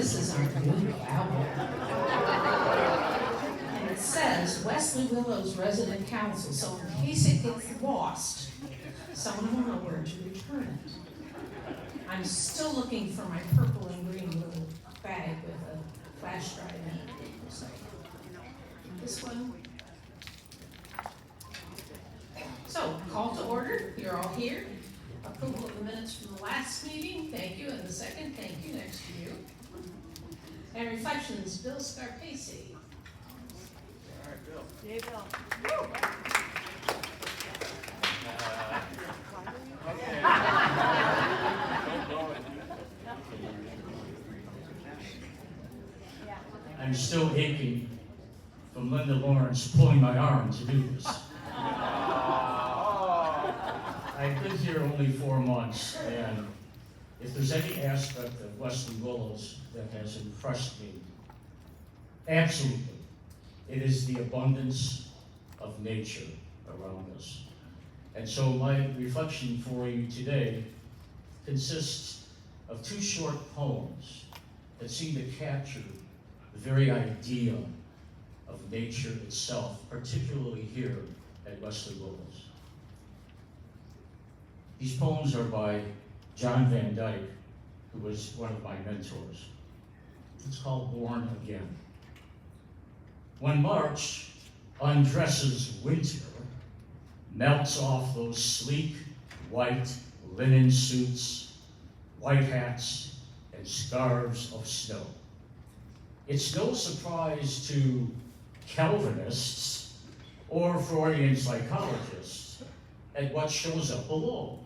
This is our new gavel. And it says Wesley Willow's Resident Council, so in case it gets lost, someone will know where to return it. I'm still looking for my purple and green little bag with a flash drive in it. So, this one. So, call to order, you're all here. Approval of the minutes from the last meeting, thank you, and the second, thank you, next to you. And reflections, Bill Scarpese. All right, Bill. Yay, Bill. Okay. I'm still aching from Linda Lawrence pulling my arm to do this. I've been here only 4 months, and if there's any aspect of Wesley Willows that has impressed me, absolutely, it is the abundance of nature around us. And so my reflection for you today consists of 2 short poems that seem to capture the very idea of nature itself, particularly here at Wesley Willows. These poems are by John Van Dyke, who was one of my mentors. It's called Born Again. When March undresses winter, melts off those sleek white linen suits, white hats, and scarves of snow, it's no surprise to Calvinists or Freudian psychologists at what shows up below.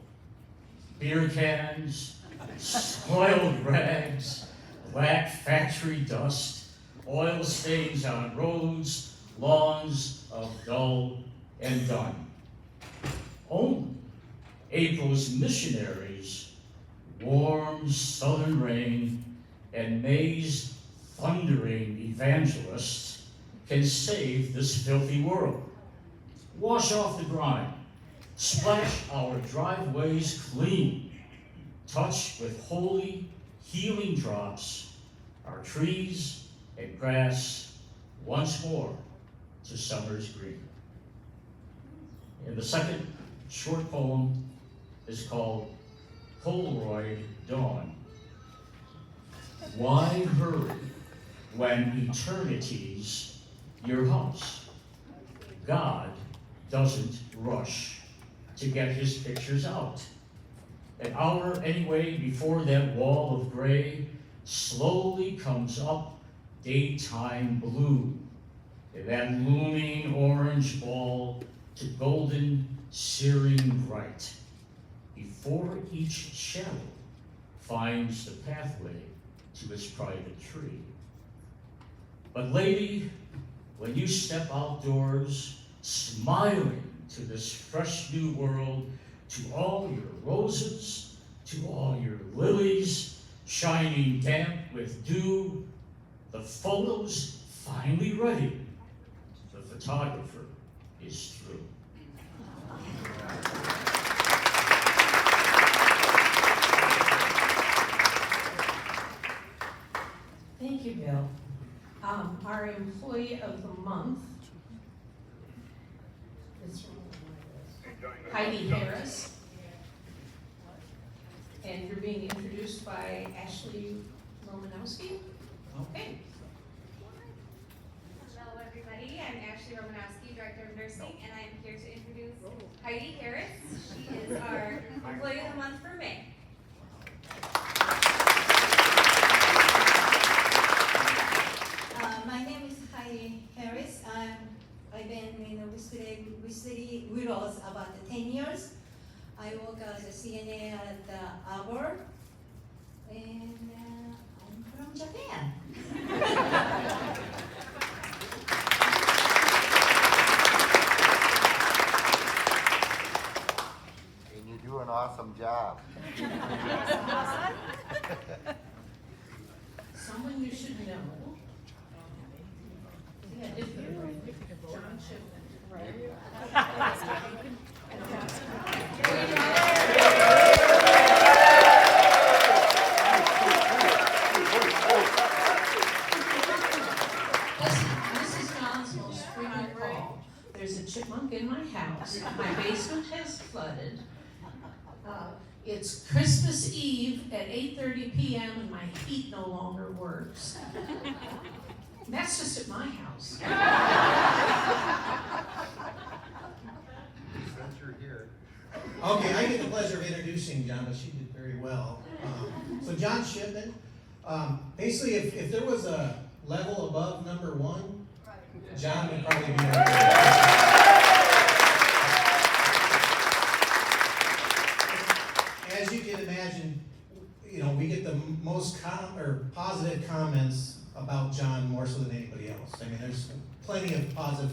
Beer cans, soiled rags, black factory dust, oil stains on roads, lawns of dull and done. Only April's missionaries, warm southern rain, and May's thundering evangelists can save this filthy world. Wash off the grime, splash our driveways clean, touch with holy, healing drops our trees and grass once more to summer's green. And the second short poem is called Polaroid Dawn. Why hurry when eternity's your house? God doesn't rush to get his pictures out. An hour anyway before that wall of gray slowly comes up daytime blue, and that looming orange ball to golden searing bright, before each shadow finds the pathway to its private tree. But lady, when you step outdoors, smiling to this fresh new world, to all your roses, to all your lilies, shining damp with dew, the photo's finally ready. The photographer is through. Thank you, Bill. Our employee of the month is Heidi Harris. And you're being introduced by Ashley Romanowski. Okay. Hello, everybody. I'm Ashley Romanowski, Director of Nursing, and I am here to introduce Heidi Harris. She is our Employee of the Month for May. My name is Heidi Harris. I've been in Wesley Willows about 10 years. I work as a CNA at the Arbor, and I'm from Japan. And you do an awesome job. leave at 8:30 p.m. and my heat no longer works. That's just at my house. Since you're here. Okay, I get the pleasure of introducing John, but she did very well. So John Shipman, basically if there was a level above number one, John would probably be number one. As you can imagine, we get the most positive comments about John more so than anybody else. I mean, there's plenty of positive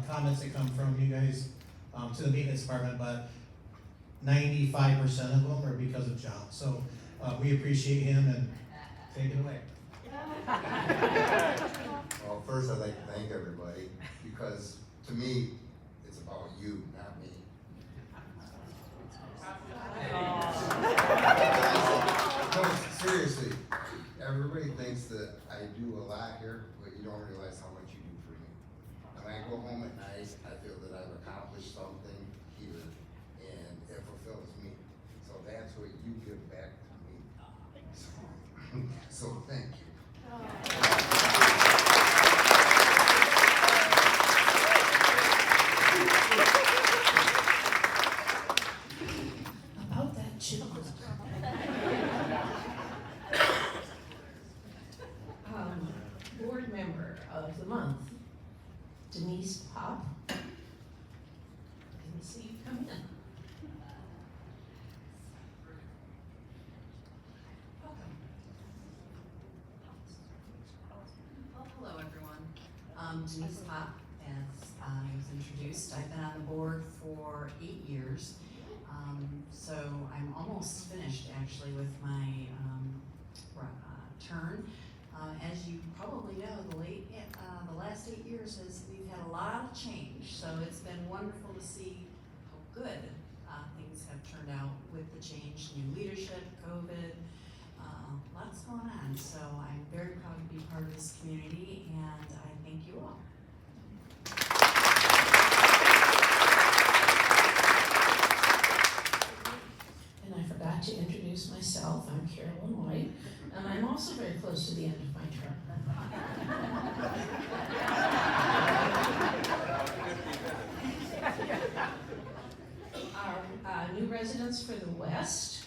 comments that come from you guys to the maintenance department, but 95% of them are because of John. So we appreciate him, and take it away. Well, first I'd like to thank everybody, because to me, it's about you, not me. No, seriously, everybody thinks that I do a lot here, but you don't realize how much you do for me. When I go home at night, I feel that I've accomplished something here, and it fulfills me. So that's what you give back to me. So thank you. About that chill. Board member of the month, Denise Pop. Didn't see you come in. Welcome. Well, hello, everyone. Denise Pop, as I was introduced. I've been on the board for 8 years. So I'm almost finished, actually, with my term. As you probably know, the last 8 years we've had a lot of change. So it's been wonderful to see how good things have turned out with the change, new leadership, COVID, lots going on. So I'm very proud to be part of this community, and I thank you all. And I forgot to introduce myself. I'm Carolyn White, and I'm also very close to the end of my term. Our new residents for the West.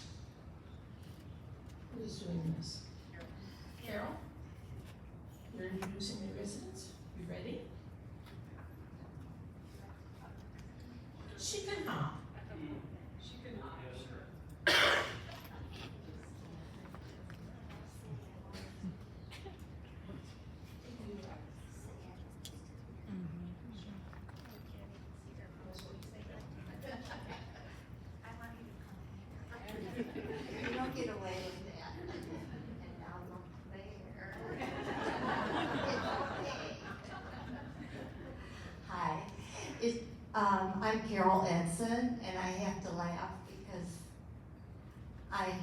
Who is doing this? Carol? You're introducing the residents? You ready? She can hop. You don't get away with that. And now look there. Hi, I'm Carol Edson, and I have to laugh because I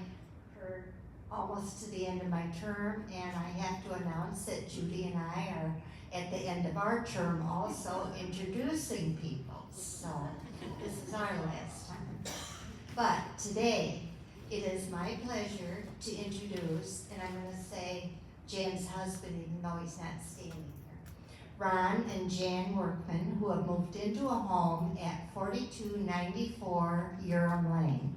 heard almost to the end of my term, and I have to announce that Judy and I are at the end of our term also introducing people. So this is our last time. But today, it is my pleasure to introduce, and I'm going to say Jan's husband, even though he's not standing here, Ron and Jan Workman, who have moved into a home at 4294 Urim Lane.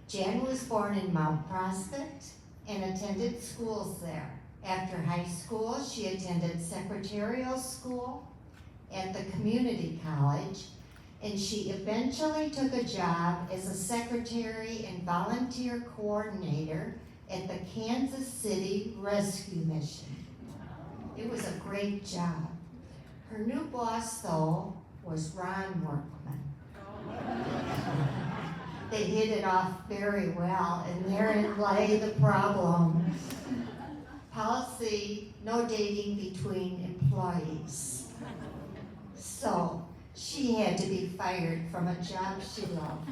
Jan was born in Mount Prospect and attended schools there. After high school, she attended secretarial school at the community college, and she eventually took a job as a secretary and volunteer coordinator at the Kansas City Rescue Mission. It was a great job. Her new boss, though, was Ron Workman. They hit it off very well, and therein lay the problem. Policy, no dating between employees. So she had to be fired from a job she loved.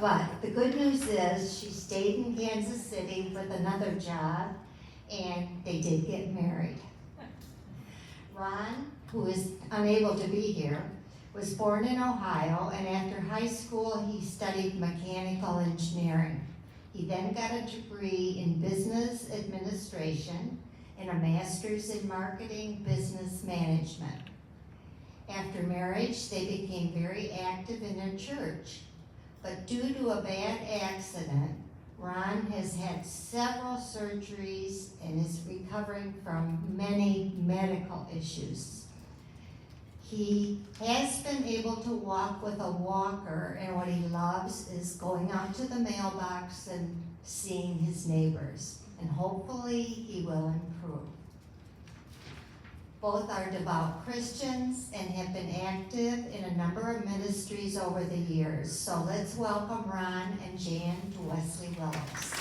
But the good news is she stayed in Kansas City with another job, and they did get married. Ron, who is unable to be here, was born in Ohio, and after high school he studied mechanical engineering. He then got a degree in business administration and a master's in marketing business management. After marriage, they became very active in their church. But due to a bad accident, Ron has had several surgeries and is recovering from many medical issues. He has been able to walk with a walker, and what he loves is going out to the mailbox and seeing his neighbors, and hopefully he will improve. Both are devout Christians and have been active in a number of ministries over the years. So let's welcome Ron and Jan to Wesley Willows.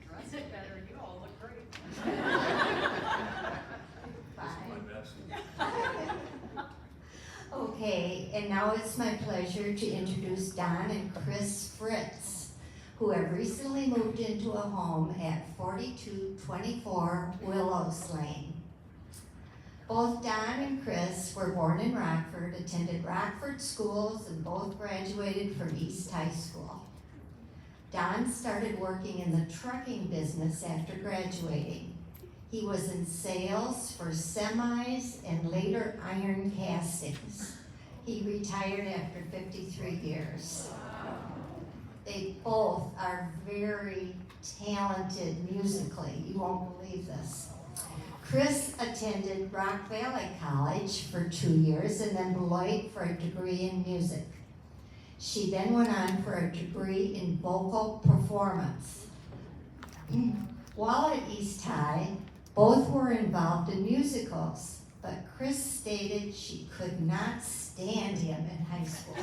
Dress it better, you all look great. Okay, and now it's my pleasure to introduce Don and Chris Fritz, who have recently moved into a home at 4224 Willows Lane. Both Don and Chris were born in Rockford, attended Rockford schools, and both graduated from East High School. Don started working in the trucking business after graduating. He was in sales for semis and later iron castings. He retired after 53 years. They both are very talented musically. You won't believe this. Chris attended Rock Valley College for 2 years and then Beloit for a degree in music. She then went on for a degree in vocal performance. While at East High, both were involved in musicals, but Chris stated she could not stand him in high school.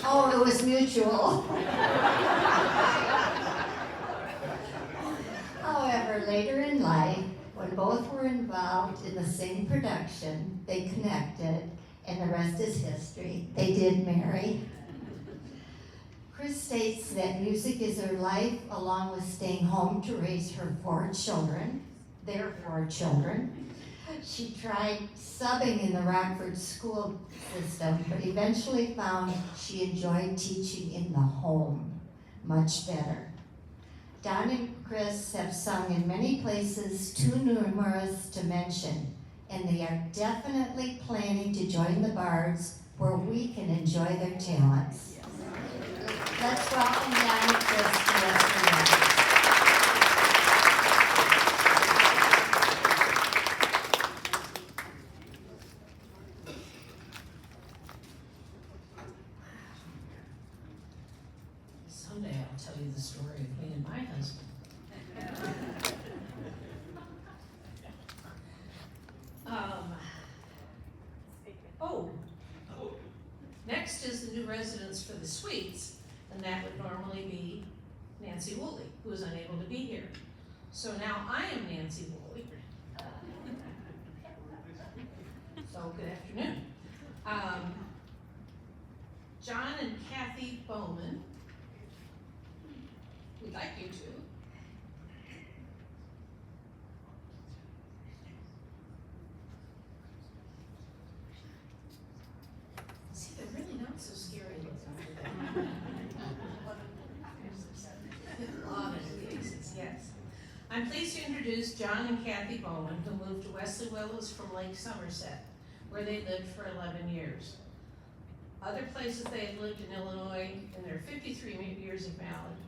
Oh, it was mutual. However, later in life, when both were involved in the same production, they connected, and the rest is history. They did marry. Chris states that music is her life, along with staying home to raise her 4 children, their 4 children. She tried subbing in the Rockford school system, but eventually found she enjoyed teaching in the home much better. Don and Chris have sung in many places, too numerous to mention, and they are definitely planning to join the Bards where we can enjoy their talents. Let's welcome Don and Chris to Wesley Willows. Someday I'll tell you the story of me and my husband. Next is the new residence for the suites, and that would normally be Nancy Woolley, who is unable to be here. So now I am Nancy Woolley. So good afternoon. John and Kathy Bowman, we'd like you to. See, they're really not so scary looking. A lot of faces, yes. I'm pleased to introduce John and Kathy Bowman, who moved to Wesley Willows from Lake Somerset, where they lived for 11 years. Other places they have lived in Illinois in their 53 years of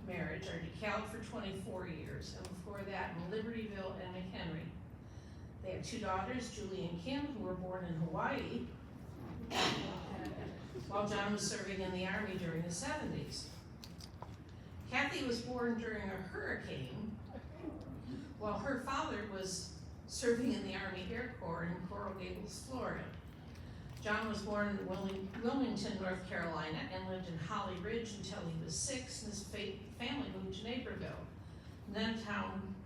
marriage are DeKalb for 24 years, and before that in Libertyville and McHenry. They have 2 daughters, Julie and Kim, who were born in Hawaii, while John was serving in the Army during the 70s. Kathy was born during a hurricane, while her father was serving in the Army Air Corps in Coral Gables, Florida. John was born in Wilmington, North Carolina, and lived in Holly Ridge until he was 6, and his family moved to Naperville, then a town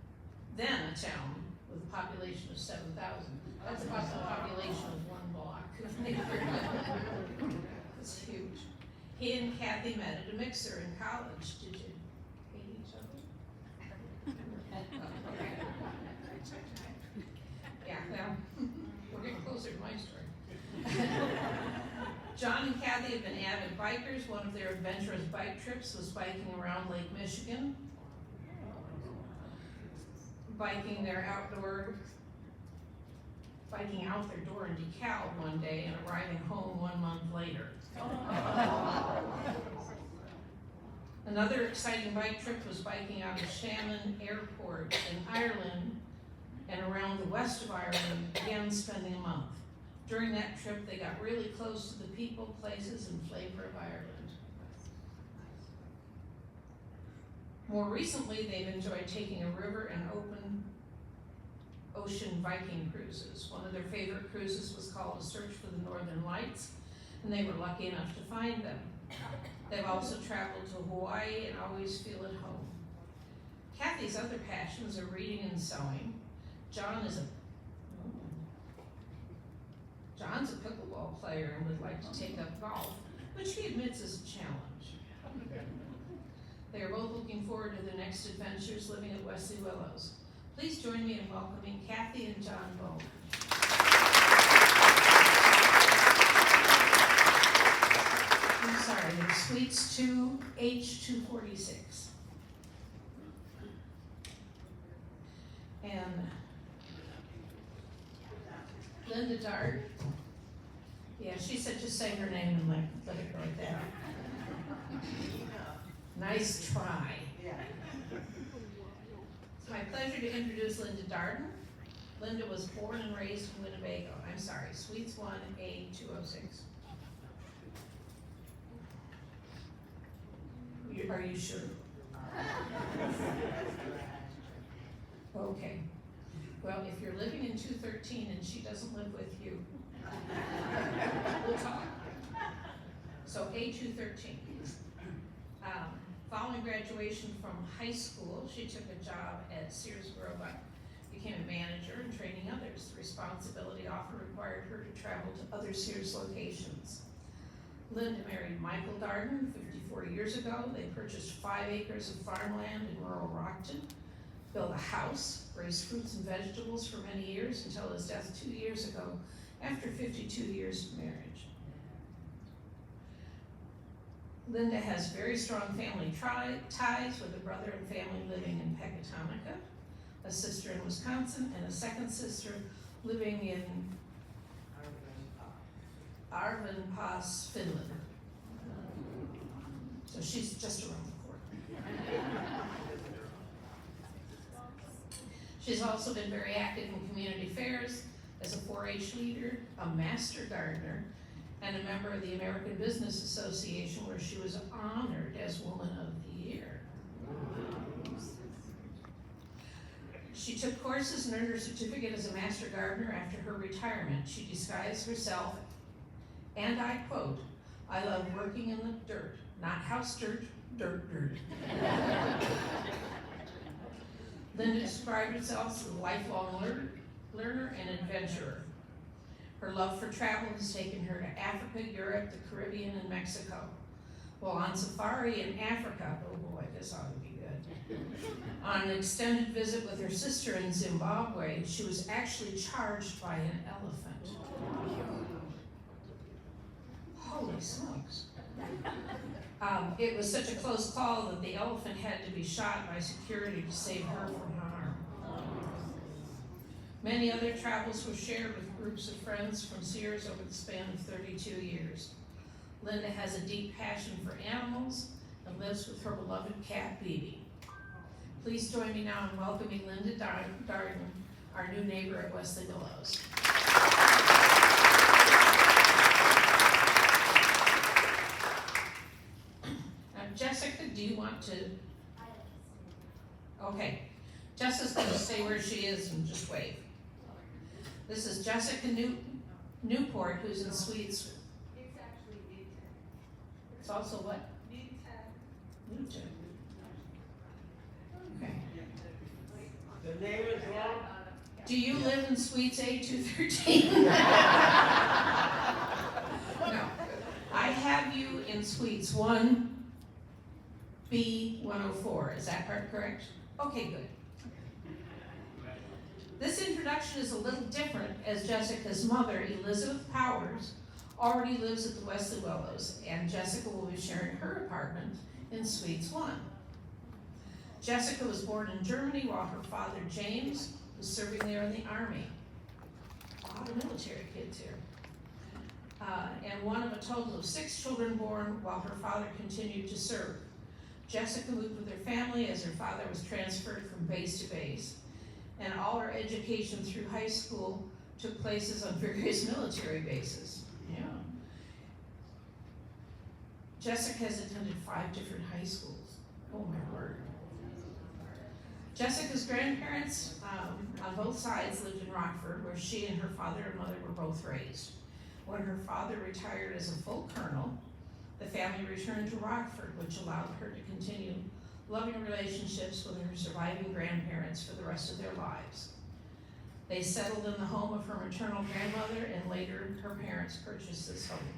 with a population of 7,000. That's about the population of 1 block of Naperville. It's huge. He and Kathy met at a mixer in college. Did you hate each other? Okay. Yeah, well, we're getting closer to my story. John and Kathy have been avid bikers. One of their adventurous bike trips was biking around Lake Michigan. Biking out their door in DeKalb one day and arriving home 1 month later. Another exciting bike trip was biking out of Shannon Airport in Ireland and around the west of Ireland, again spending a month. During that trip, they got really close to the people, places, and flavor of Ireland. More recently, they've enjoyed taking a river and open ocean Viking cruises. One of their favorite cruises was called A Search for the Northern Lights, and they were lucky enough to find them. They've also traveled to Hawaii and always feel at home. Kathy's other passions are reading and sewing. John's a pickleball player and would like to take up golf, which he admits is a challenge. They are both looking forward to their next adventures living at Wesley Willows. Please join me in welcoming Kathy and John Bowman. I'm sorry, they're Suites 2H246. And Linda Dart. Yeah, she said just say her name and let it go like that. Nice try. It's my pleasure to introduce Linda Darden. Linda was born and raised in Winnebago. I'm sorry, Suites 1A206. Are you sure? Okay. Well, if you're living in 213 and she doesn't live with you, we'll talk. So A213. Following graduation from high school, she took a job at Sears Roebuck, became a manager and training others. The responsibility often required her to travel to other Sears locations. Linda married Michael Darden 54 years ago. They purchased 5 acres of farmland in rural Rockton, built a house, raised fruits and vegetables for many years until his death 2 years ago after 52 years of marriage. Linda has very strong family ties with a brother and family living in Pecatonica, a sister in Wisconsin, and a second sister living in Arvanpas, Finland. So she's just around the corner. She's also been very active in community affairs as a 4-H leader, a master gardener, and a member of the American Business Association, where she was honored as Woman of the Year. She took courses and earned her certificate as a master gardener after her retirement. She describes herself, and I quote, "I love working in the dirt, not house dirt, dirt. Linda described herself as a lifelong learner and adventurer. Her love for travel has taken her to Africa, Europe, the Caribbean, and Mexico. While on safari in Africa, oh boy, this ought to be good. On an extended visit with her sister in Zimbabwe, she was actually charged by an elephant. Holy smokes. It was such a close call that the elephant had to be shot by security to save her from harm. Many other travels were shared with groups of friends from Sears over the span of 32 years. Linda has a deep passion for animals and lives with her beloved cat, Bibi. Please join me now in welcoming Linda Darden, our new neighbor at Wesley Willows. Now, Jessica, do you want to? Okay, Jessica's going to stay where she is and just wave. This is Jessica Newport, who's in Suites. It's actually Newton. It's also what? Newton. Okay. The name is wrong? Do you live in Suites A213? No. I have you in in Suites 1B104. Is that part correct? Okay, good. This introduction is a little different as Jessica's mother, Elizabeth Powers, already lives at the Wesley Willows, and Jessica will be sharing her apartment in Suites 1. Jessica was born in Germany while her father, James, was serving there in the Army. A lot of military kids here. And one of a total of 6 children born while her father continued to serve. Jessica moved with her family as her father was transferred from base to base, and all her education through high school took places on various military bases. Yeah. Jessica has attended 5 different high schools. Oh my word. Jessica's grandparents on both sides lived in Rockford, where she and her father and mother were both raised. When her father retired as a full colonel, the family returned to Rockford, which allowed her to continue loving relationships with her surviving grandparents for the rest of their lives. They settled in the home of her maternal grandmother, and later her parents purchased this home.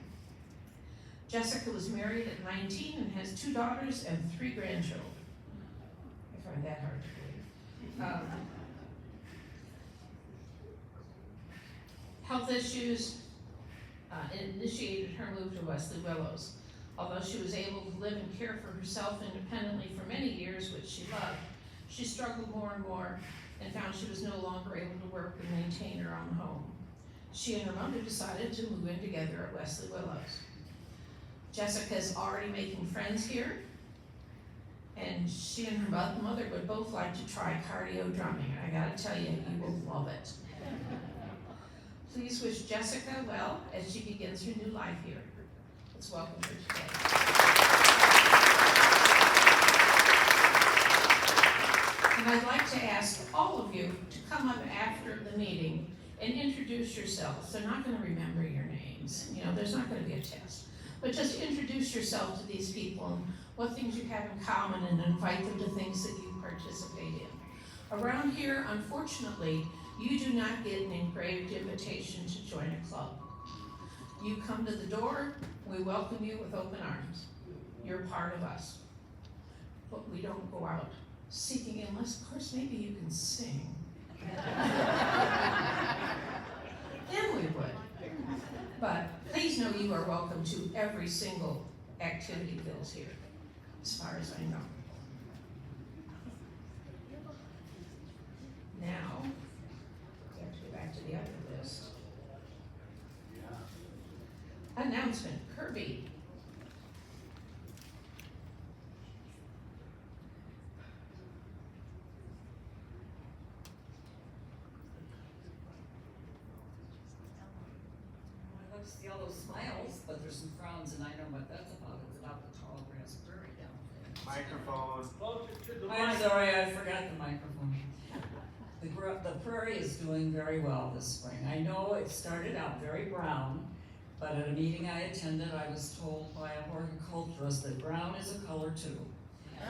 Jessica was married at 19 and has 2 daughters and 3 grandchildren. I find that hard to believe. Health issues initiated her move to Wesley Willows. Although she was able to live and care for herself independently for many years, which she loved, she struggled more and more and found she was no longer able to work and maintain her own home. She and her mother decided to move in together at Wesley Willows. Jessica is already making friends here, and she and her mother would both like to try cardio drumming. I gotta tell you, you will love it. Please wish Jessica well as she begins her new life here. Let's welcome her today. And I'd like to ask all of you to come up after the meeting and introduce yourselves. They're not going to remember your names. You know, there's not going to be a test. But just introduce yourself to these people and what things you have in common, and invite them to things that you participate in. Around here, unfortunately, you do not get an engraved invitation to join a club. You come to the door, we welcome you with open arms. You're part of us. But we don't go out seeking, unless, of course, maybe you can sing. Then we would. But please know you are welcome to every single activity that is here, as far as I know. Now, we have to go back to the other list. Announcement, Kirby. I love to see all those smiles, but there's some frowns, and I know what that's about. It's about the tall grass prairie down there. Microphone. Closer to the I'm sorry, I forgot the microphone. The prairie is doing very well this spring. I know it started out very brown, but at a meeting I attended, I was told by a horticulturist that brown is a color too.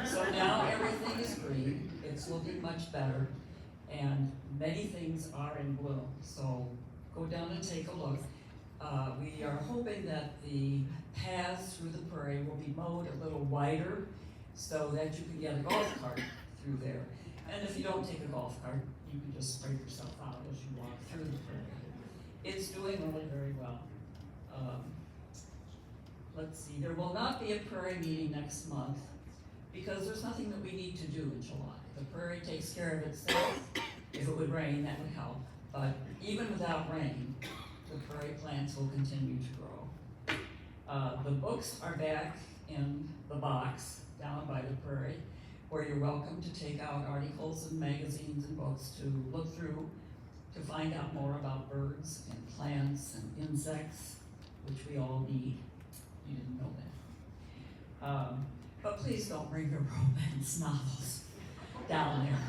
So now everything is green, it's looking much better, and many things are in bloom. So go down and take a look. We are hoping that the paths through the prairie will be mowed a little wider so that you can get a golf cart through there. And if you don't take a golf cart, you can just spray yourself out as you walk through the prairie. It's doing really very well. Let's see, there will not be a prairie meeting next month because there's nothing that we need to do in July. The prairie takes care of itself. If it would rain, that would help. But even without rain, the prairie plants will continue to grow. The books are back in the box down by the prairie, where you're welcome to take out articles and magazines and books to look through to find out more about birds and plants and insects, which we all need. You didn't know that. But please don't bring your romance novels down there.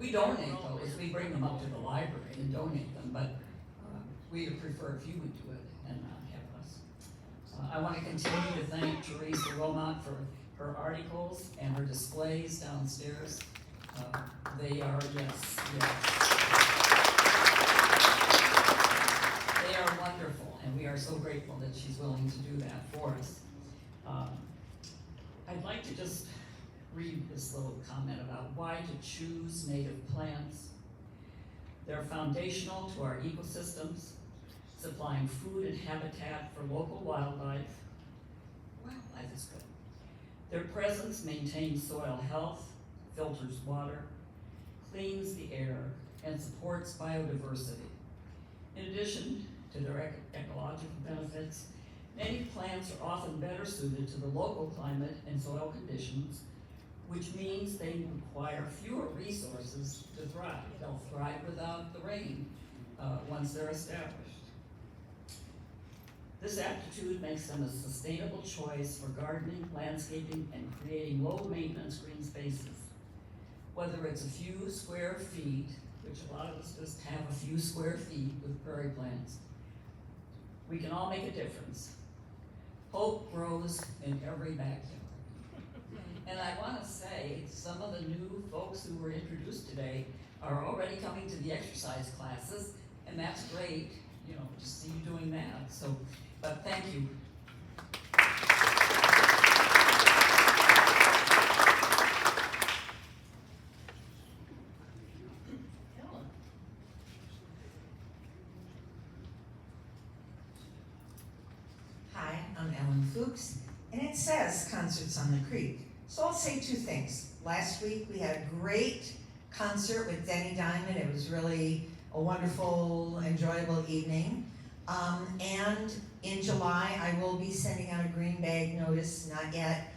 We donate those. We bring them up to the library and donate them, but we would prefer if you would do it and not have us. I want to continue to thank Teresa Romont for her articles and her displays downstairs. They are, yes. They They are wonderful, and we are so grateful that she's willing to do that for us. I'd like to just read this little comment about why to choose native plants. They're foundational to our ecosystems, supplying food and habitat for local wildlife. Wildlife is good. Their presence maintains soil health, filters water, cleans the air, and supports biodiversity. In addition to their ecological benefits, native plants are often better suited to the local climate and soil conditions, which means they require fewer resources to thrive. They'll thrive without the rain once they're established. This aptitude makes them a sustainable choice for gardening, landscaping, and creating low-maintenance green spaces. Whether it's a few square feet, which a lot of us just have a few square feet with prairie plants, we can all make a difference. Hope grows in every backyard. And I want to say, some of the new folks who were introduced today are already coming to the exercise classes, and that's great, you know, to see you doing that. So, but thank you. Hi, I'm Ellen Fuchs, and it says Concerts on the Creek. So I'll say two things. Last week we had a great concert with Denny Diamond. It was really a wonderful, enjoyable evening. And in July, I will be sending out a green bag notice, not yet,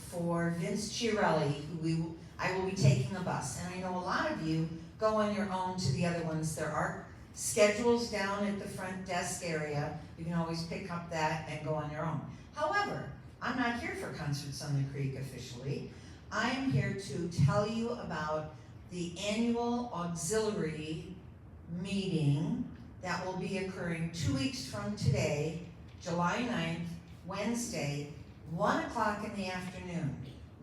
for Vince Chiarelli, who I will be taking a bus. And I know a lot of you go on your own to the other ones. There are schedules down at the front desk area. You can always pick up that and go on your own. However, I'm not here for Concerts on the Creek officially. I'm here to tell you about the annual auxiliary meeting that will be occurring 2 weeks from today, July 9th, Wednesday, 1 o'clock in the afternoon.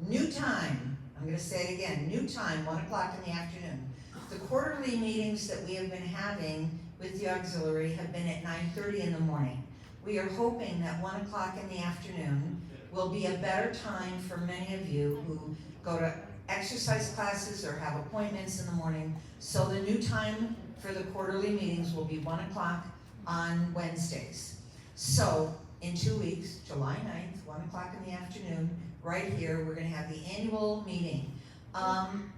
New time, I'm gonna say it again, new time, 1 o'clock in the afternoon. The quarterly meetings that we have been having with the auxiliary have been at 9:30 in the morning. We are hoping that 1 o'clock in the afternoon will be a better time for many of you who go to exercise classes or have appointments in the morning. So the new time for the quarterly meetings will be 1 o'clock on Wednesdays. So in 2 weeks, July 9th, 1 o'clock in the afternoon, right here, we're gonna have the annual meeting.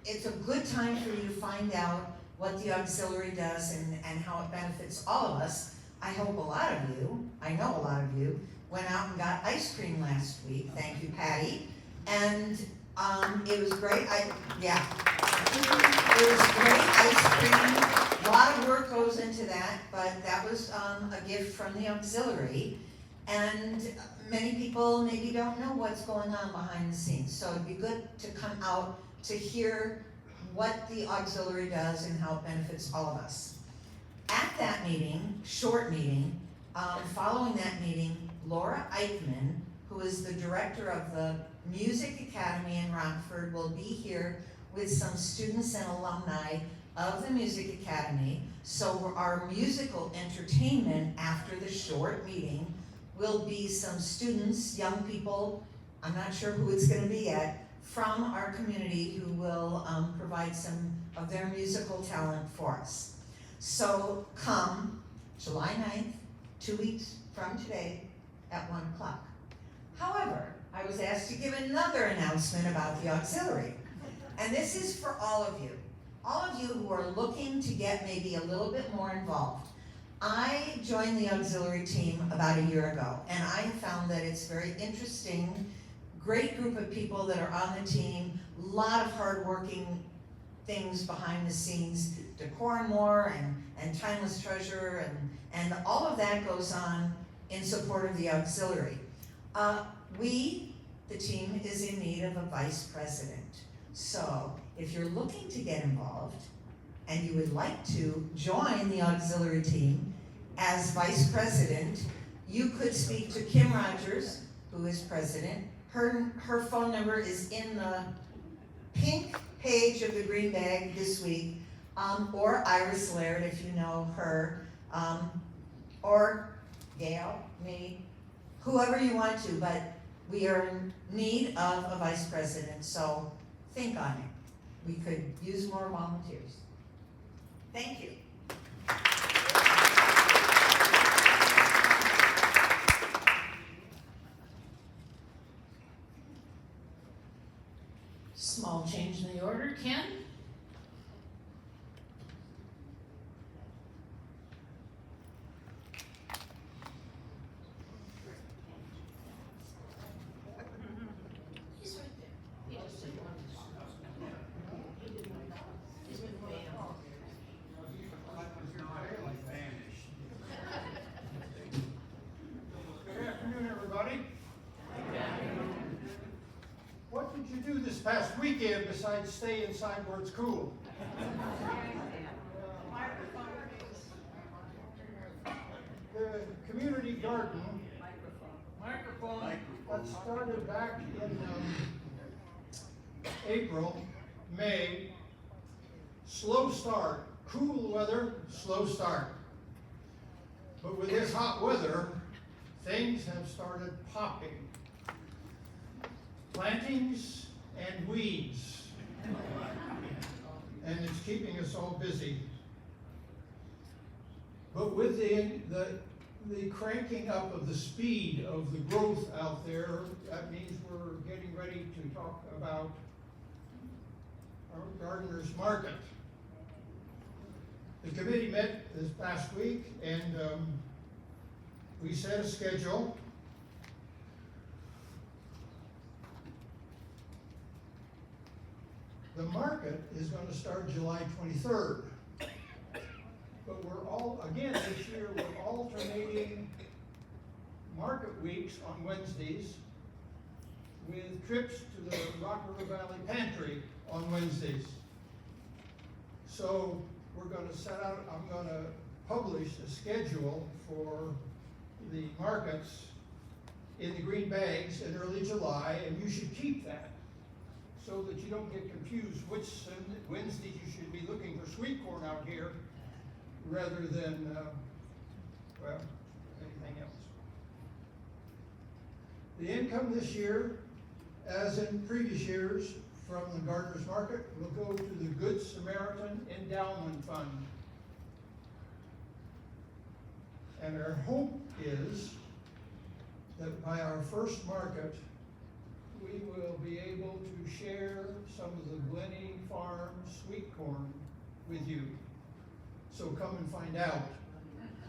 It's a good time for you to find out what the auxiliary does and how it benefits all of us. I hope a lot of you, I know a lot of you, went out and got ice cream last week. Thank you, Patty. And it was great. It was great ice cream. A lot of work goes into that, but that was a gift from the auxiliary. And many people maybe don't know what's going on behind the scenes. So it'd be good to come out to hear what the auxiliary does and how it benefits all of us. At that meeting, short meeting, following that meeting, Laura Eichmann, who is the director of the Music Academy in Rockford, will be here with some students and alumni of the Music Academy. So our musical entertainment after the short meeting will be some students, young people, I'm not sure who it's gonna be yet, from our community who will provide some of their musical talent for us. So come July 9th, 2 weeks from today at 1 o'clock. However, I was asked to give another announcement about the auxiliary. And this is for all of you who are looking to get maybe a little bit more involved. I joined the auxiliary team about a year ago, and I have found that it's very interesting, great group of people that are on the team, a lot of hardworking things behind the scenes, Decor and More and Timeless Treasure, and all of that goes on in support of the auxiliary. The team is in need of a vice president. So if you're looking to get involved and you would like to join the auxiliary team as vice president, you could speak to Kim Rogers, who is president. Her phone number is in the pink page of the green bag this week, or Iris Laird, if you know her. or Gail, me, whoever you want to, but we are in need of a vice president, so think on it. We could use more volunteers. Thank you. Small change in the order, Ken? He's right there. He just didn't want to. He didn't want to. He's been way off. Good afternoon, everybody. What did you do this past weekend besides stay inside where it's cool? The community garden that started back in April, May. Slow start, cool weather, slow start. But with this hot weather, things have started popping. Plantings and weeds. And it's keeping us all busy. But with the cranking up of the speed of the growth out there, that means we're getting ready to talk about our gardener's market. The committee met this past week and we set a schedule. The market is going to start July 23rd. But we're again this year, we're alternating market weeks on Wednesdays with trips to the Rock River Valley Pantry on Wednesdays. So we're going to set out, I'm going to publish a schedule for the markets in the green bags in early July, and you should keep that so that you don't get confused which Wednesdays you should be looking for sweet corn out here rather than, well, anything else. The income this year, as in previous years, from the Gardener's Market will go to the Good Samaritan Endowment Fund. And our hope is that by our first market, we will be able to share some of the Glenny Farm sweet corn with you. So come and find out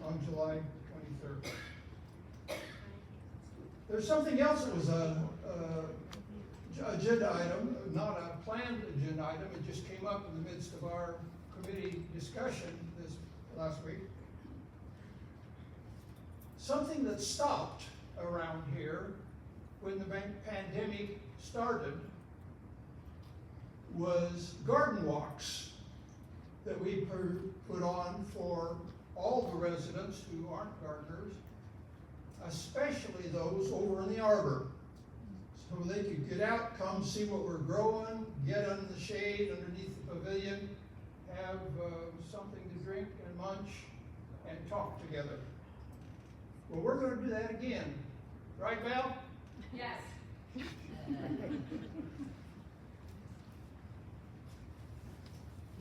on July 23rd. There's something else that was a agenda item, not a planned agenda item. It just came up in the midst of our committee discussion this last week. Something that stopped around here when the pandemic started was garden walks that we put on for all the residents who aren't gardeners, especially those over in the arbor. So they could get out, come see what we're growing, get under the shade underneath the pavilion, have something to drink and munch, and talk together. Well, we're going to do that again. Right, Val? Yes.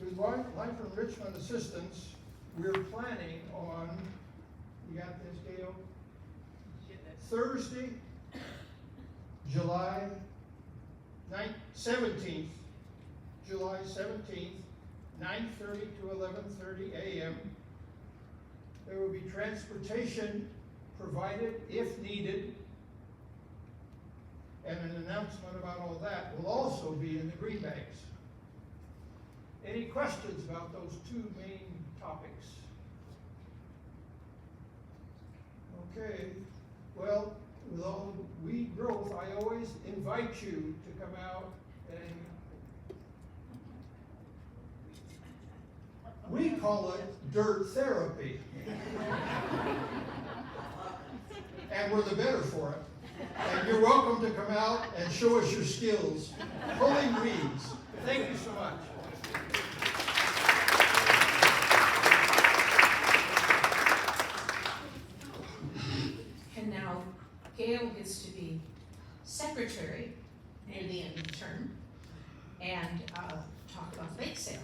With Life Enrichment Assistance, we're planning on, you got this, Gail? Thursday, July 17th, July 17th, 9:30 to 11:30 a.m. There will be transportation provided if needed, and an announcement about all that will also be in the green bags. Any questions about those two main topics? Okay, well, with all the weed growth, I always invite you to come out and we call it dirt therapy. And we're the better for it. And you're welcome to come out and show us your skills pulling weeds. Thank you so much. return and talk about the bake sale.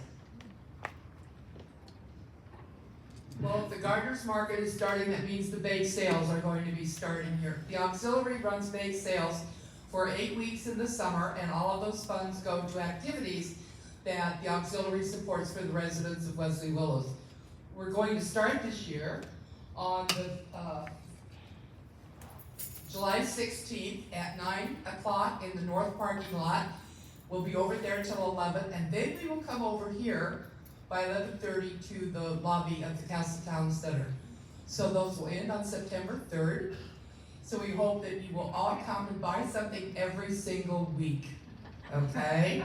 Well, if the gardeners market is starting, that means the bake sales are going to be starting here. The auxiliary runs bake sales for 8 weeks in the summer, and all of those funds go to activities that the auxiliary supports for the residents of Wesley Willows. We're going to start this year on the July 16th at 9 o'clock in the north parking lot. We'll be over there till 11, and then we will come over here by 11:30 to the lobby of the Castletown Center. So those will end on September 3rd. So we hope that you will all come and buy something every single week, okay?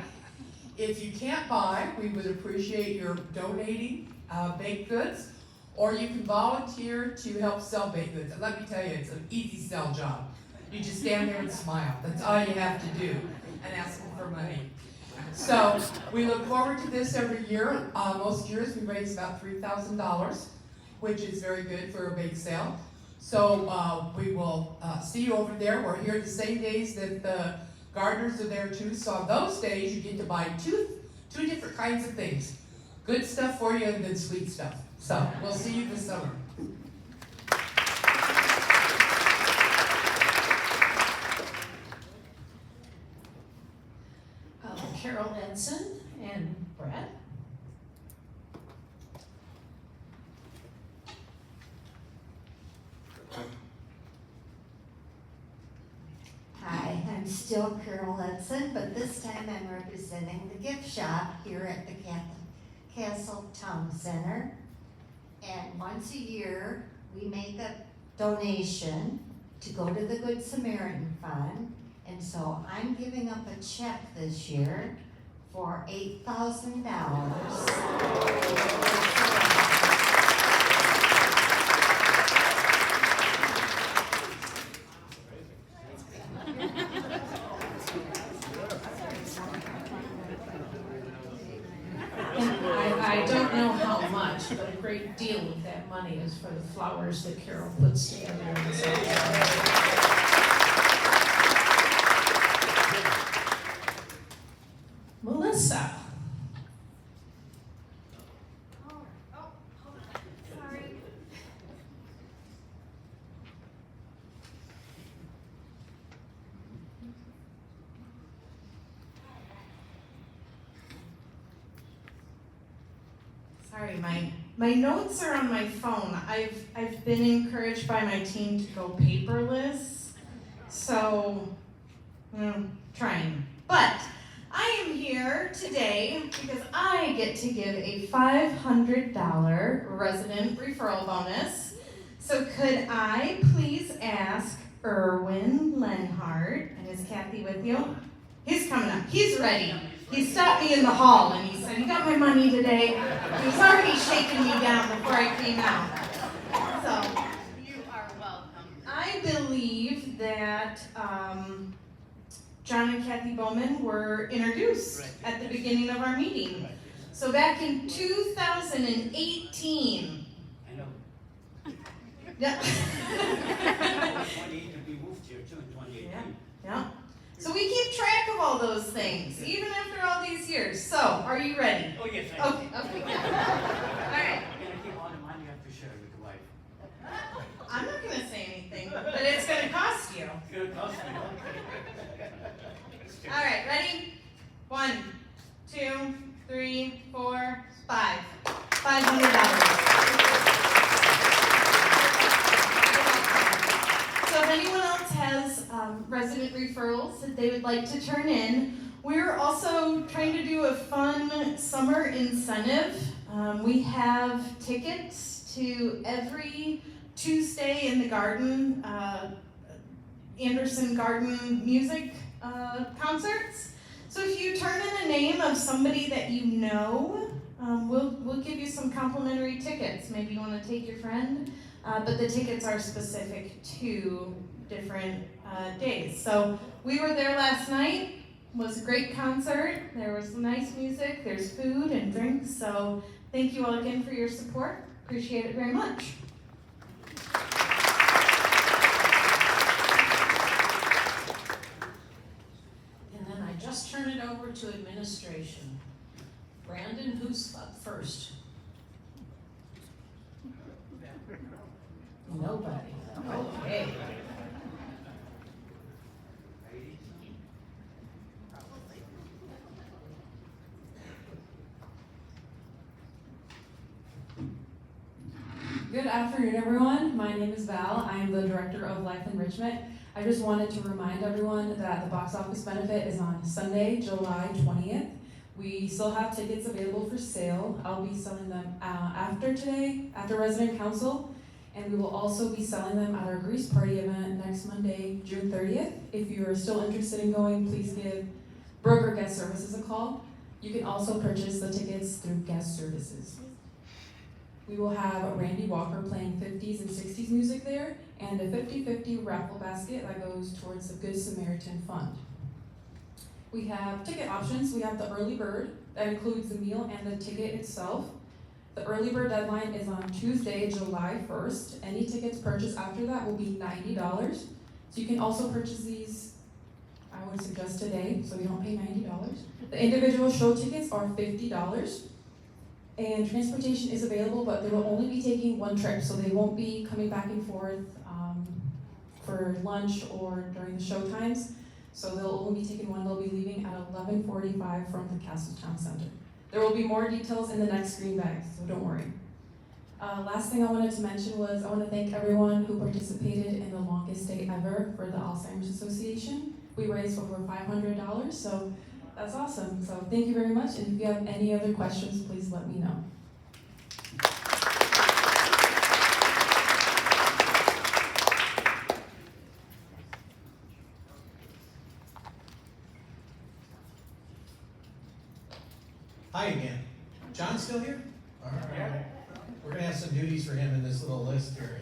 If you can't buy, we would appreciate your donating baked goods, or you can volunteer to help sell baked goods. And let me tell you, it's an easy sell job. You just stand there and smile. That's all you have to do, and ask them for money. So we look forward to this every year. Most years we raise about $3,000, which is very good for a bake sale. So we will see you over there. We're here the same days that the gardeners are there too. So on those days you get to buy two different kinds of things. Good stuff for you and then sweet stuff. So we'll see you this summer. Carol Edson and Brett. Hi, I'm still Carol Edson, but this time I'm representing the gift shop here at the Castletown Center. And once a year, we make a donation to go to the Good Samaritan Fund. And so I'm giving up a check this year for $8,000. I don't know how much, but a great deal of that money is for the flowers that Carol puts together in the summer. Melissa. Hold on. Sorry. Sorry, my notes are on my phone. I've been encouraged by my team to go paperless, so I'm trying. But I am here today because I get to give a $500 resident referral bonus. So could I please ask Erwin Lenhart, and is Kathy with you? He's coming up. He's ready. He stopped me in the hall and he said, "You got my money today?" He was already shaking me down before I came out. So You are welcome. I believe that John and Kathy Bowman were introduced at the beginning of our meeting. So back in 2018. I know. Yep. 2018, we moved here too in 2018. Yeah. So we keep track of all those things, even after all these years. So, are you ready? Oh, yes, I Okay. know. All right. You're gonna keep all the money you have to share with the wife. I'm not going to say anything, but it's going to cost you. It's gonna cost me, All right, ready? 1, 2, 3, 4, 5. $500. So if anyone else has resident referrals that they would like to turn in, we're also trying to do a fun summer incentive. We have tickets to every Tuesday in the garden, Anderson Garden music concerts. So if you turn in a name of somebody that you know, we'll give you some complimentary tickets. Maybe you want to take your friend, but the tickets are specific to different days. So we were there last night. It was a great concert. There was some nice music. There's food and drinks. So thank you all again for your support. Appreciate it very much. And then I just turned turn it over to administration. Brandon, who's up first? Nobody. Okay. Good afternoon, everyone. My name is Val. I am the Director of Life Enrichment. I just wanted to remind everyone that the box office benefit is on Sunday, July 20th. We still have tickets available for sale. I'll be selling them after today, after Resident Council, and we will also be selling them at our Grease Party event next Monday, June 30th. If you are still interested in going, please give Broker Guest Services a call. You can also purchase the tickets through Guest Services. We will have Randy Walker playing 50s and 60s music there, and a 50-50 raffle basket that goes towards the Good Samaritan Fund. We have ticket options. We have the early bird, that includes the meal and the ticket itself. The early bird deadline is on Tuesday, July 1st. Any tickets purchased after that will be $90. So you can also purchase these, I would suggest today, so you don't pay $90. The individual show tickets are $50. And transportation is available, but they will only be taking one trip, so they won't be coming back and forth for lunch or during the show times. So they'll only be taking one. They'll be leaving at 11:45 from the Castletown Center. There will be more details in the next green bag, so don't worry. Last thing I wanted to mention was I want to thank everyone who participated in the longest day ever for the Alzheimer's Association. We raised over $500, so that's awesome. So thank you very much, and if you have any other questions, please let me know. Hi again. John's still here? All right. We're gonna have some duties for him in this little list here.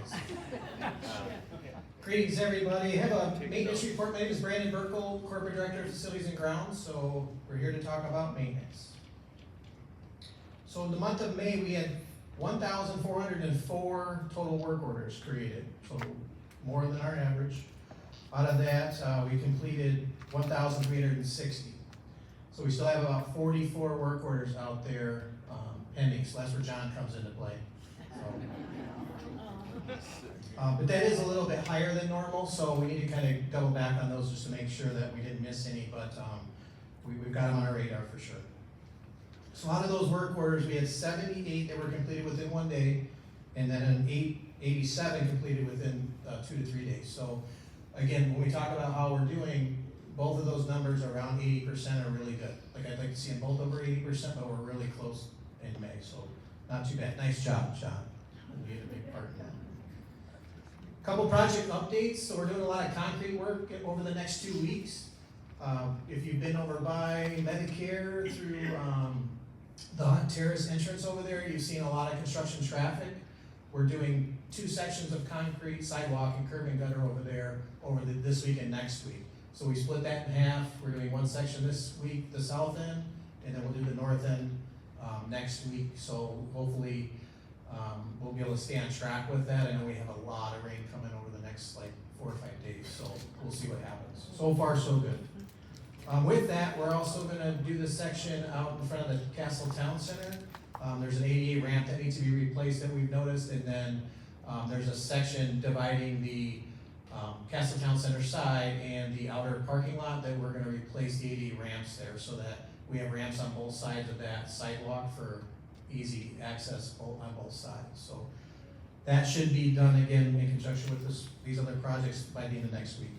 Greetings, everybody. I have a maintenance report. My name is Brandon Burkle, Corporate Director of Facilities and Grounds, so we're here to talk about maintenance. So in the month of May, we had 1,404 total work orders created, so more than our average. Out of that, we completed 1,360. So we still have about 44 work orders out there pending, so that's where John comes into play. But that is a little bit higher than normal, so we need to kind of double back on those just to make sure that we didn't miss any, but we've got them on our radar for sure. So out of those work orders, we had 78 that were completed within 1 day, and then 87 completed within 2 to 3 days. So again, when we talk about how we're doing, both of those numbers around 80% are really good. Like I'd like to see them both over 80%, but we're really close in May, so not too bad. Nice job, John. You had a big part in that. Couple project updates. So we're doing a lot of concrete work over the next 2 weeks. If you've been over by Medicare through the Hunt Terrace entrance over there, you've seen a lot of construction traffic. We're doing 2 sections of concrete, sidewalk, and curb and gutter over there over this week and next week. So we split that in half. We're doing 1 section this week, the south end, and then we'll do the north end next week. So hopefully we'll be able to stay on track with that. I know we have a lot of rain coming over the next 4 or 5 days, so we'll see what happens. So far, so good. With that, we're also gonna do the section out in front of the Castletown Center. There's an ADA ramp that needs to be replaced that we've noticed, and then there's a section dividing the Castletown Center side and the outer parking lot that we're gonna replace the ADA ramps there so that we have ramps on both sides of that sidewalk for easy access on both sides. So that should be done again in conjunction with these other projects by the end of next week.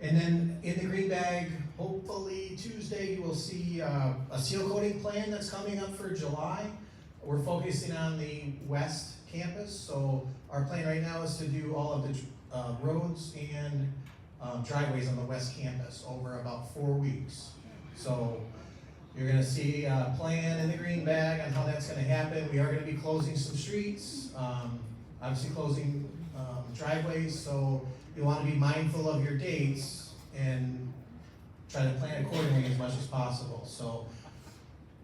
And then in the green bag, hopefully Tuesday, you will see a seal coating plan that's coming up for July. We're focusing on the west campus, so our plan right now is to do all of the roads and driveways on the west campus over about 4 weeks. So you're gonna see a plan in the green bag on how that's gonna happen. We are gonna be closing some streets, obviously closing driveways, so you wanna be mindful of your dates and try to plan accordingly as much as possible. So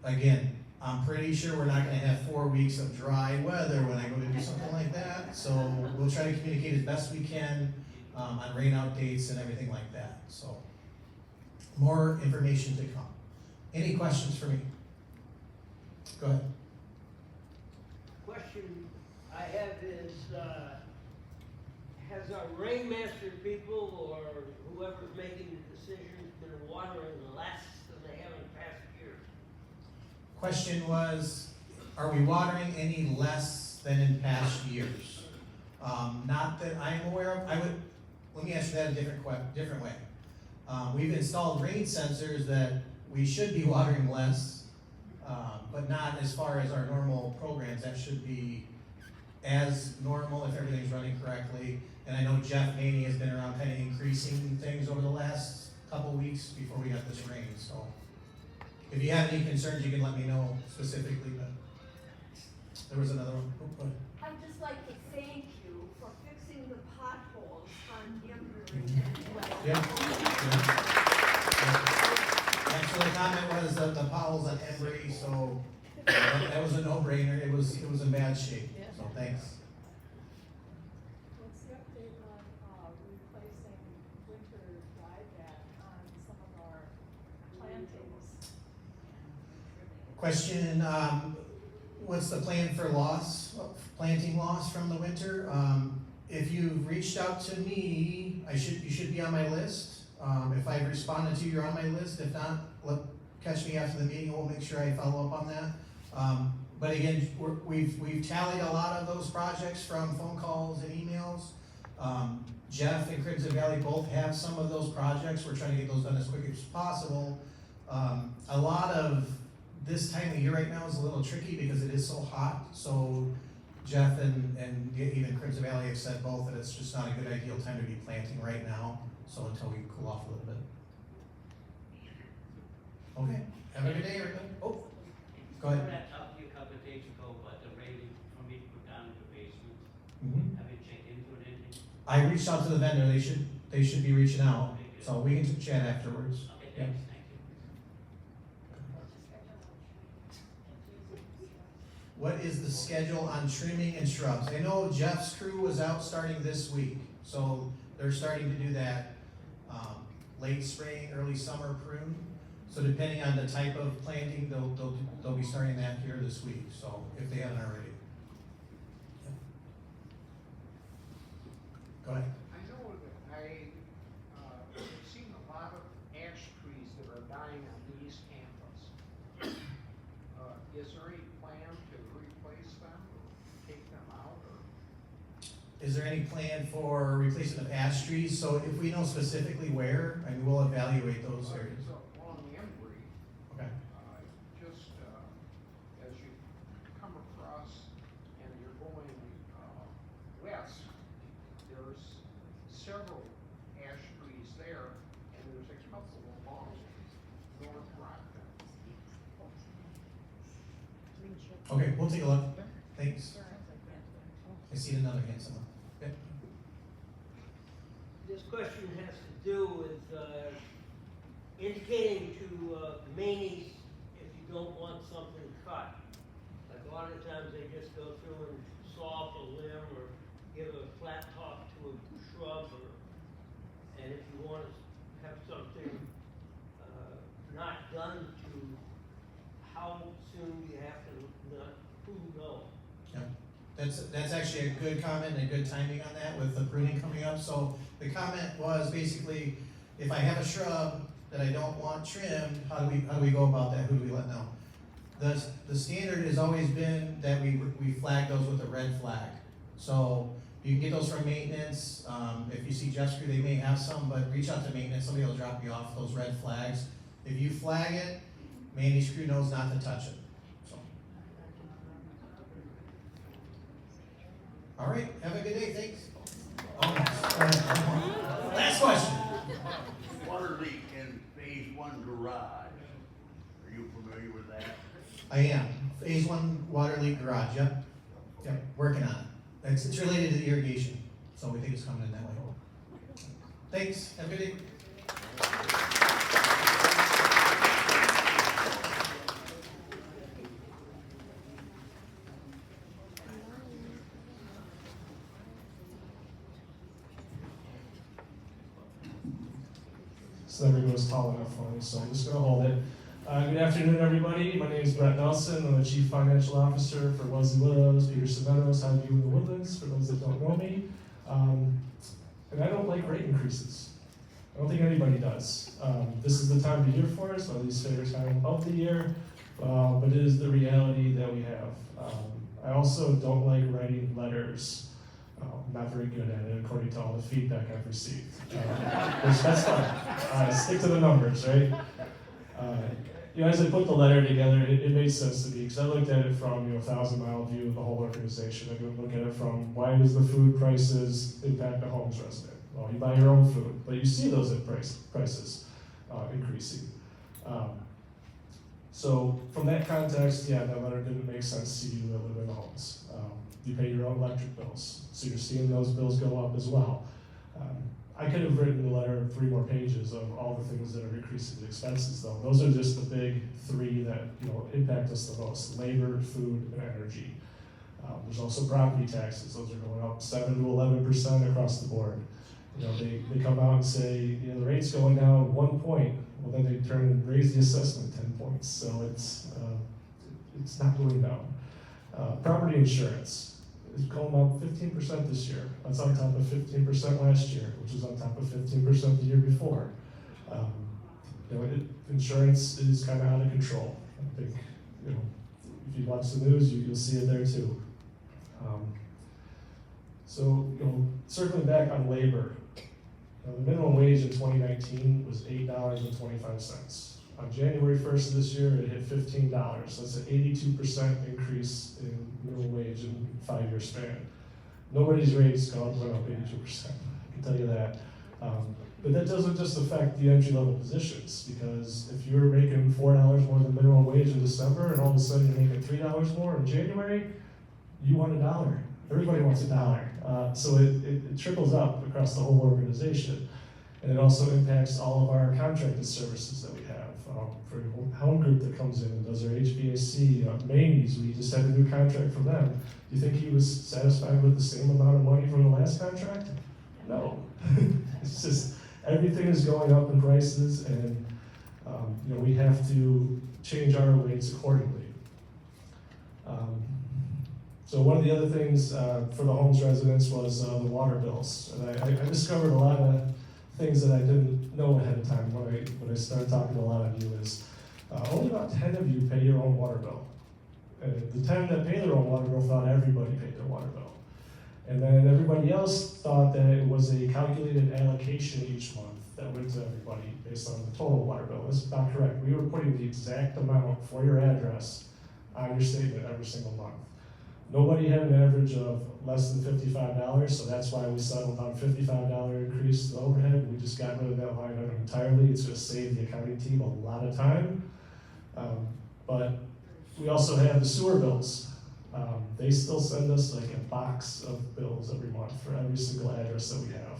again, I'm pretty sure we're not gonna have 4 weeks of dry weather when I go to do something like that. So we'll try to communicate as best we can on rain out dates and everything like that. So More information to come. Any questions for me? Go ahead. Question I have is, has our rainmaster people or whoever's making the decisions been watering less than they have in past years? Question was, are we watering any less than in past years? Not that I'm aware of. Let me answer that a different way. We've installed rain sensors that we should be watering less, but not as far as our normal programs. That should be as normal if everything's running correctly. And I know Jeff Maney has been around kind of increasing things over the last couple weeks before we got this rain. So if you have any concerns, you can let me know specifically, but there was another one. Oh, go ahead. I'd just like to thank you for fixing the potholes on Emory. Yeah. Actually, the comment was that the potholes on Embry, so that was a no-brainer. It was in bad shape. So thanks. What's the update on replacing winter dieback on some of our plantings? Question, what's the plan for planting loss from the winter? If you've reached out to me, you should be on my list. If I've responded to you, you're on my list. If not, catch me after the meeting, we'll make sure I follow up on that. But again, we've tallied a lot of those projects from phone calls and emails. Jeff and Crimson Valley both have some of those projects. We're trying to get those done as quick as possible. A lot of this time of year right now is a little tricky because it is so hot. So Jeff and even Crimson Valley have said both that it's just not a good ideal time to be planting right now. So until we cool off a little bit. Okay, have a good day, everybody. Oh, go ahead. I talked to you a couple of days ago about the railing for me to put down in the basement. Mm-hmm. Have you checked into it anything? I reached out to the vendor. They should be reaching out. So we can chat afterwards. Okay, Yep. thanks, thank you. What is the schedule on trimming and shrubs? I know Jeff's crew was out starting this week, so they're starting to do that late spring, early summer prune. So depending on the type of planting, they'll be starting that here this week. So if they haven't already. Yeah. Go ahead. I know that I've seen a lot of ash trees that are dying on the East Campus. Is there any plan to replace them or take them out or? Is there any plan for replacement of ash trees? So if we know specifically where, I mean, we'll evaluate those areas. So along Embry, Okay. just as you come across and you're going west, there's several ash trees there, and there's a couple along North Rockton. Okay, we'll take a look. Thanks. I see another hand somewhere. Yeah. This question has to do with indicating to Manies if you don't want something cut. Like a lot of times they just go through and saw off a limb or give a flat top to a shrub, and if you want to have something not done to, how soon do you have to who know? Yeah. That's actually a good comment and good timing on that with the pruning coming up. So the comment was basically, if I have a shrub that I don't want trimmed, how do we go about that? Who do we let know? The standard has always been that we flag those with a red flag. So you can get those from maintenance. If you see Jeff's crew, they may have some, but reach out to maintenance. Somebody will drop you off those red flags. If you flag it, Mandy's crew knows not to touch it. So. All right, have a good day. Thanks. Last question. Water leak in phase 1 garage. Are you familiar with that? I am. Phase 1 water leak garage. Yep. Yep. Working on it. It's related to the irrigation, so we think it's coming in that way. Thanks. Have a good day. It's never goes tall enough for me, so I'm just gonna hold it. Good afternoon, everybody. My name is Brett Nelson. I'm the Chief Financial Officer for Wellesley Willows, Peterson Meadows, Highview, and the Woodlands, for those that don't know me. And I don't like rate increases. I don't think anybody does. This is the time of the year for us, my least favorite time of the year, but it is the reality that we have. I also don't like writing letters. I'm not very good at it, according to all the feedback I've received. Which that's fine. Stick to the numbers, right? As I put the letter together, it made sense to me because I looked at it from 1,000-mile view of the whole organization. I could look at it from why does the food prices impact the homes resident? Well, you buy your own food, but you see those prices increasing. So from that context, yeah, that letter didn't make sense to you that live in the homes. You pay your own electric bills, so you're seeing those bills go up as well. I could have written a letter of 3 more pages of all the things that are increasing the expenses, though. Those are just the big 3 that impact us the most: labor, food, and energy. There's also property taxes; those are going up 7 to 11% across the board. They come out and say the rate's going down 1 point. Well, then they turn and raise the assessment 10 points. So it's not going down. Property insurance is going up 15% this year. That's on top of 15% last year, which was on top of 15% the year before. Insurance is kind of out of control. I think, if you watch the news, you'll see it there too. Circling back on labor, the minimum wage in 2019 was $8.25. On January 1st of this year, it hit $15. That's an 82% increase in minimum wage in a 5-year span. Nobody's rates went up 82%, I can tell you that. But that doesn't just affect the entry-level positions, because if you're making $4 more than minimum wage in December, and all of a sudden you're making $3 more in January, you want $1. Everybody wants $1. So it trickles up across the whole organization. And it also impacts all of our contracted services that we have. For a home group that comes in and does our HVAC, Maney's, we just had a new contract from them. Do you think he was satisfied with the same amount of money from the last contract? No. It's just, everything is going up in prices, and we have to change our rates accordingly. So one of the other things for the homes residents was the water bills. And I discovered a lot of things that I didn't know ahead of time when I started talking to a lot of you is only about 10 of you pay your own water bill. The 10 that pay their own water bill thought everybody paid their water bill. And then everybody else thought that it was a calculated allocation each month that went to everybody based on the total water bill. That's not correct. We were putting the exact amount for your address on your statement every single month. Nobody had an average of less than $55, so that's why we settled on $55 increase to the overhead. We just got rid of that line item entirely. It's going to save the accounting team a lot of time. But we also have the sewer bills. They still send us like a box of bills every month for every single address that we have.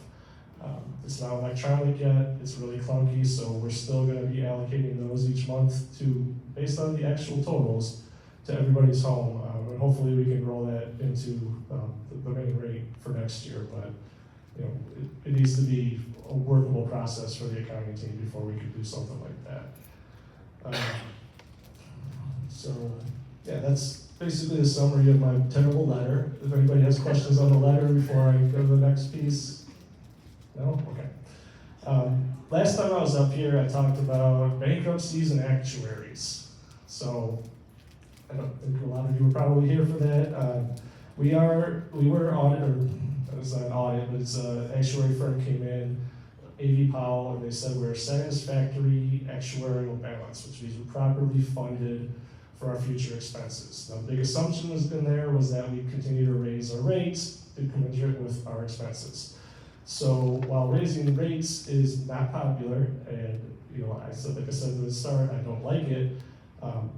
It's not electronic yet. It's really clunky, so we're still going to be allocating those each month based on the actual totals to everybody's home. And hopefully we can roll that into the main rate for next year, but it needs to be a workable process for the accounting team before we can do something like that. That's basically the summary of my terrible letter. If anybody has questions on the letter before I go to the next piece. No? Okay. Last time I was up here, I talked about bankruptcies and actuaries. So I don't think a lot of you were probably here for that. We were audited, it's not an audit, but it's an actuary firm came in, A.V. Powell, and they said we're a satisfactory actuarial balance, which means we're properly funded for our future expenses. Now, the big assumption was that we continue to raise our rates to commensurate with our expenses. So while raising rates is not popular, and like I said at the start, I don't like it,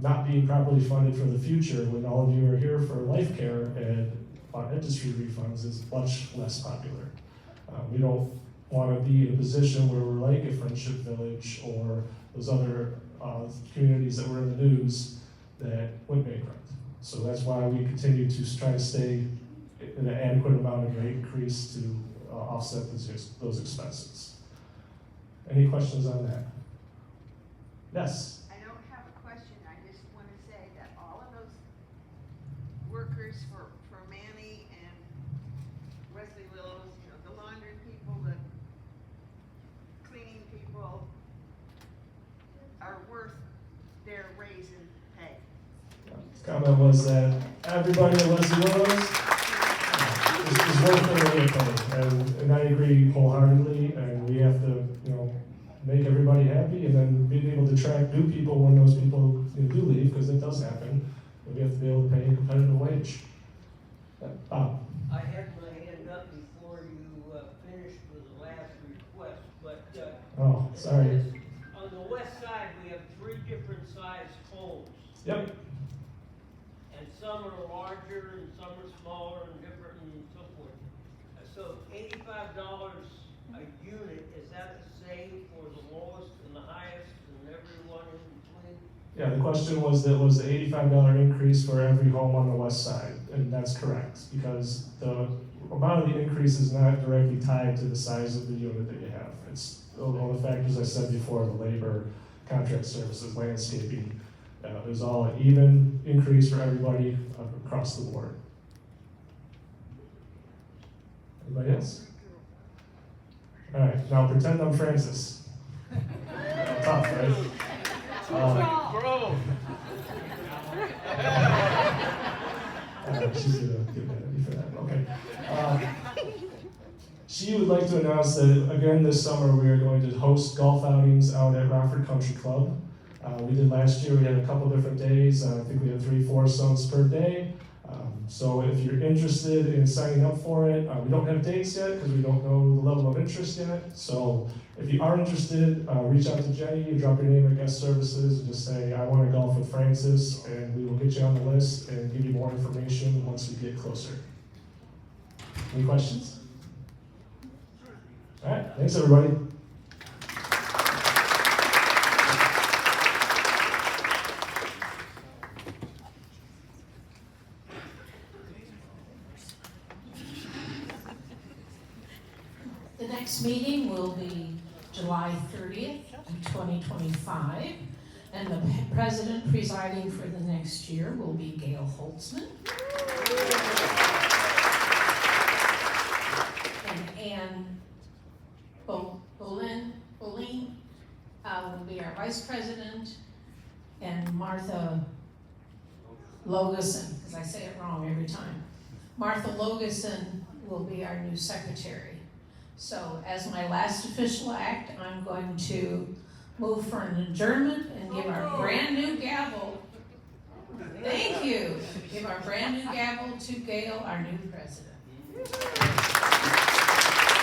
not being properly funded for the future when all of you are here for life care and industry refunds is much less popular. We don't want to be in a position where we're like a Friendship Village or those other communities that were in the news that went bankrupt. So that's why we continue to try to stay in an adequate amount of rate increase to offset those expenses. Any questions on that? Yes? I don't have a question, I just wanna say that all of those workers for Manny and Wesley Willows, you know, the laundry people, the cleaning people, are worth their raise in pay. Comment was that everybody at Leslie Willows is worth their rate of pay, and I agree wholeheartedly, and we have to, make everybody happy, and then being able to attract new people when those people do leave, because it does happen, but we have to be able to pay a competitive wage. Bob? I had my hand up before you finished with the last request, but Oh, sorry. on the west side, we have 3 different sized homes. Yep. And some are larger and some are smaller and different and so forth. So $85 a unit, is that the same for the lowest and the highest and everyone in between? Yeah, the question was that was the $85 increase for every home on the west side, and that's correct, because the amount of the increase is not directly tied to the size of the unit that you have. It's all the factors I said before, the labor, contract services, landscaping. It was all an even increase for everybody across the board. Anybody else? All right, now pretend I'm Francis. Tough, right? She's gonna get mad at me for that. Okay. She would like to announce that again this summer we are going to host golf outings out at Rockford Country Club. We did last year. We had a couple different days. I think we had 3 foursomes per day. So if you're interested in signing up for it, we don't have dates yet because we don't know the level of interest yet. So if you are interested, reach out to Jenny, drop your name at guest services, and just say, I want to golf with Francis, and we will get you on the list and give you more information once we get closer. Any questions? All right, thanks everybody. The next meeting will be July 30th, 2025, and the president presiding for the next year will be Gail Holtzman. And Ann Bolin will be our vice president, and Martha Logeson, because I say it wrong every time. Martha Logeson will be our new secretary. So as my last official act, I'm going to move for an adjournment and give our brand new gavel. Thank you. Give our brand new gavel to Gail, our new president.